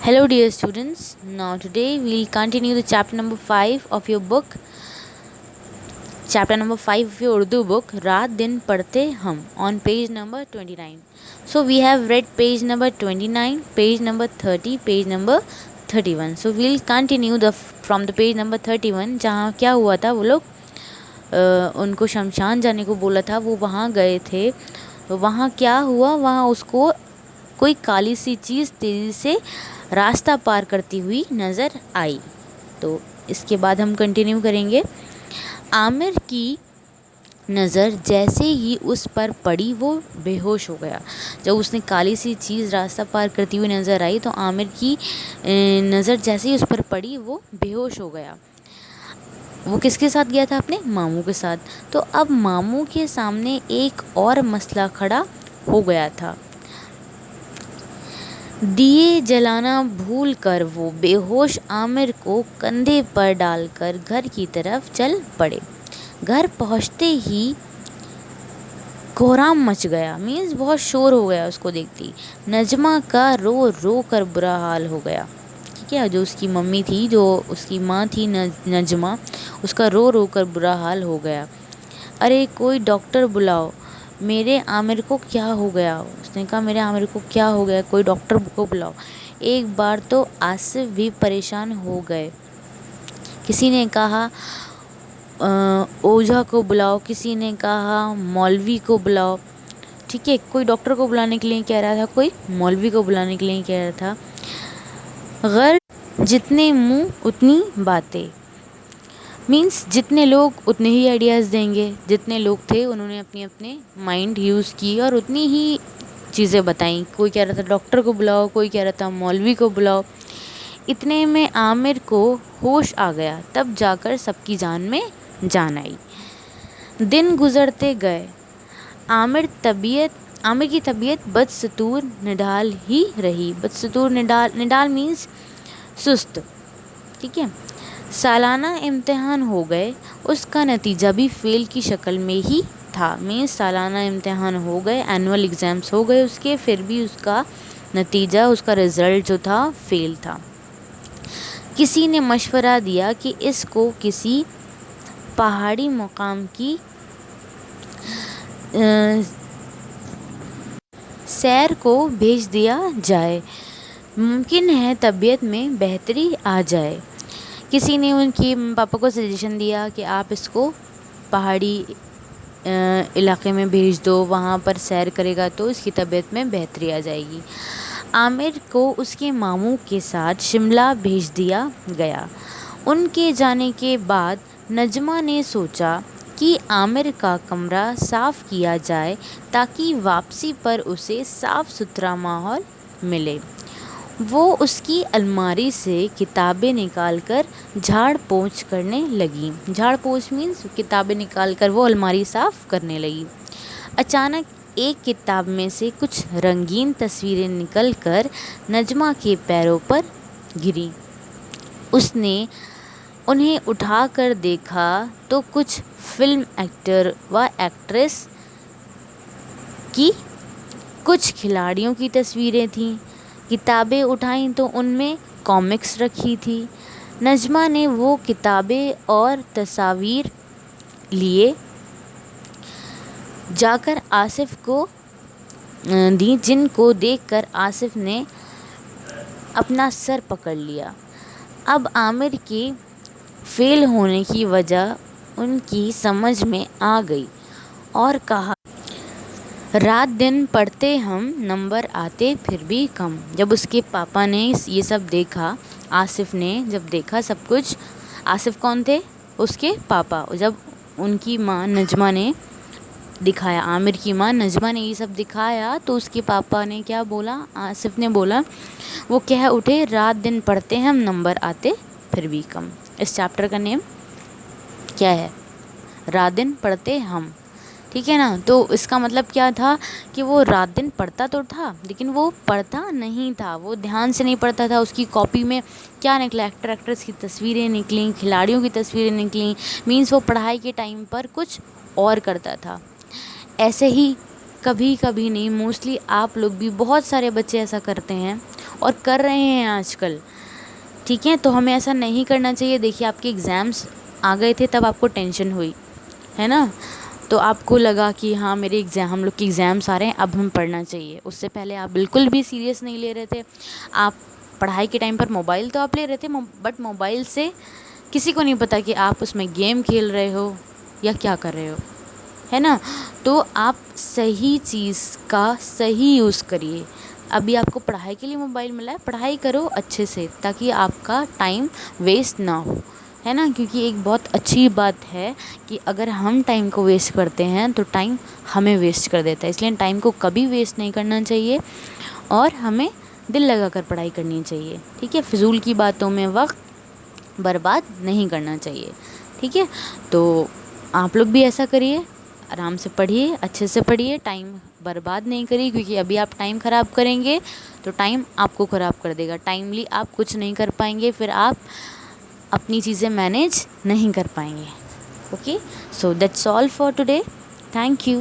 Hello, dear students. Now, today we'll continue the chapter number 5 of your book. Chapter number 5 of your Urdu book, Raat Din Padhte Hum, on page number 29. So, we have read page number 29, page number 30, page number 31. So, we'll continue from the page number 31, जहाँ क्या हुआ था, वो लोग उनको शमशान जाने को बोला था, वो वहाँ गए थे. तो वहाँ क्या हुआ, वहाँ उसको कोई काली सी चीज़ तेज़ी से रास्ता पार करती हुई नज़र आई. तो इसके बाद हम कंटिन्यू करेंगे. आमिर की नज़र जैसे ही उस पर पड़ी वो बेहोश हो गया. जब उसने काली सी चीज़ रास्ता पार करती हुई नज़र आई तो आमिर की नज़र जैसे ही उस पर पड़ी वो बेहोश हो गया. वो किसके साथ गया था? अपने मामू के साथ. तो अब मामू के सामने एक और मसला खड़ा हो गया था. दिए जलाना भूल कर वो बेहोश आमिर को कंधे पर डालकर घर की तरफ चल पड़े. घर पहुंचते ही कोहराम मच गया. मीन्स बहुत शोर हो गया उसको देखती. नजमा का रो रो कर बुरा हाल हो गया. ठीक है, जो उसकी मम्मी थी, जो उसकी माँ थी नजमा, उसका रो रो कर बुरा हाल हो गया. अरे कोई डॉक्टर बुलाओ, मेरे आमिर को क्या हो गया. उसने कहा मेरे आमिर को क्या हो गया, कोई डॉक्टर को बुलाओ. एक बार तो आसिफ भी परेशान हो गए. किसी ने कहा ओझा को बुलाओ, किसी ने कहा मौलवी को बुलाओ. ठीक है, कोई डॉक्टर को बुलाने के लिए कह रहा था, कोई मौलवी को बुलाने के लिए कह रहा था. गर जितने मुंह उतनी बातें. मीन्स जितने लोग उतने ही आइडियाज़ देंगे. जितने लोग थे उन्होंने अपने अपने माइंड यूज़ की और उतनी ही चीज़ें बताई. कोई कह रहा था डॉक्टर को बुलाओ, कोई कह रहा था मौलवी को बुलाओ. इतने में आमिर को होश आ गया. तब जाकर सबकी जान में जान आई. दिन गुजरते गए. आमिर की तबीयत बदस्तूर निडाल ही रही. बदस्तूर निडाल मीन्स सुस्त. ठीक है. सालाना इम्तिहान हो गए. उसका नतीजा भी फेल की शक्ल में ही था. मीन्स सालाना इम्तिहान हो गए, एनुअल एग्ज़ाम्स हो गए उसके, फिर भी उसका नतीजा, उसका रिज़ल्ट जो था फेल था. किसी ने मशवरा दिया कि इसको किसी पहाड़ी मुकाम की सैर को भेज दिया जाए. मुमकिन है तबीयत में बेहतरी आ जाए. किसी ने उनकी पापा को सजेशन दिया कि आप इसको पहाड़ी इलाके में भेज दो, वहाँ पर सैर करेगा तो इसकी तबीयत में बेहतरी आ जाएगी. आमिर को उसके मामू के साथ शिमला भेज दिया गया. उनके जाने के बाद नजमा ने सोचा कि आमिर का कमरा साफ़ किया जाए ताकि वापसी पर उसे साफ़ सुथरा माहौल मिले. वो उसकी अलमारी से किताबें निकालकर झाड़ पोंछ करने लगी. झाड़ पोंछ मीन्स किताबें निकालकर वो अलमारी साफ़ करने लगी. अचानक एक किताब में से कुछ रंगीन तस्वीरें निकलकर नजमा के पैरों पर गिरी. उसने उन्हें उठाकर देखा तो कुछ फिल्म एक्टर व एक्ट्रेस की, कुछ खिलाड़ियों की तस्वीरें थीं. किताबें उठाईं तो उनमें कॉमिक्स रखी थी. नजमा ने वो किताबें और तस्वीर लिए जाकर आसिफ को दी, जिनको देखकर आसिफ ने अपना सर पकड़ लिया. अब आमिर के फेल होने की वजह उनकी समझ में आ गई और कहा रात दिन पढ़ते हम, नंबर आते फिर भी कम. जब उसके पापा ने ये सब देखा, आसिफ ने जब देखा सब कुछ, आसिफ कौन थे? उसके पापा. जब उनकी माँ नजमा ने दिखाया, आमिर की माँ नजमा ने ये सब दिखाया तो उसके पापा ने क्या बोला? आसिफ ने बोला, वो कह उठे रात दिन पढ़ते हम, नंबर आते फिर भी कम. इस चैप्टर का नेम क्या है? रात दिन पढ़ते हम. ठीक है ना. तो इसका मतलब क्या था कि वो रात दिन पढ़ता तो था लेकिन वो पढ़ता नहीं था, वो ध्यान से नहीं पढ़ता था. उसकी कॉपी में क्या निकला? एक्टर एक्ट्रेस की तस्वीरें निकली, खिलाड़ियों की तस्वीरें निकली. मीन्स वो पढ़ाई के टाइम पर कुछ और करता था. ऐसे ही कभी कभी नहीं, मोस्टली आप लोग भी, बहुत सारे बच्चे ऐसा करते हैं. اور کر رہے ہیں آج کل. ٹھیک ہے, تو ہمیں ایسا نہیں کرنا چاہیے. دیکھیے آپ کے ایگزامس آ گئے تھے تب آپ کو ٹینشن ہوئی ہے نا, تو آپ کو لگا کہ ہاں میرے ہم لوگ کے ایگزامس آ رہے ہیں, اب ہمیں پڑھنا چاہیے. اس سے پہلے آپ بالکل بھی سیریس نہیں لے رہے تھے. آپ پڑھائی کے ٹائم پر موبائل تو آپ لے رہے تھے, بٹ موبائل سے کسی کو نہیں پتہ کہ آپ اس میں گیم کھیل رہے ہو یا کیا کر رہے ہو, ہے نا. تو آپ صحیح چیز کا صحیح یوز کریے. ابھی آپ کو پڑھائی کے لیے موبائل ملا ہے, پڑھائی کرو اچھے سے تاکہ آپ کا ٹائم ویسٹ نہ ہو, ہے نا. کیونکہ ایک بہت اچھی بات ہے کہ اگر ہم ٹائم کو ویسٹ کرتے ہیں تو ٹائم ہمیں ویسٹ کر دیتا ہے. اس لیے ٹائم کو کبھی ویسٹ نہیں کرنا چاہیے اور ہمیں دل لگا کر پڑھائی کرنی چاہیے. ٹھیک ہے, فضول کی باتوں میں وقت برباد نہیں کرنا چاہیے. ٹھیک ہے, تو آپ لوگ بھی ایسا کریے, آرام سے پڑھیے, اچھے سے پڑھیے, ٹائم برباد نہیں کریے. کیونکہ ابھی آپ ٹائم خراب کریں گے تو ٹائم آپ کو خراب کر دے گا. ٹائملی آپ کچھ نہیں کر پائیں گے, پھر آپ اپنی چیزیں مینیج نہیں کر پائیں گے. Okay, so that's all for today. Thank you.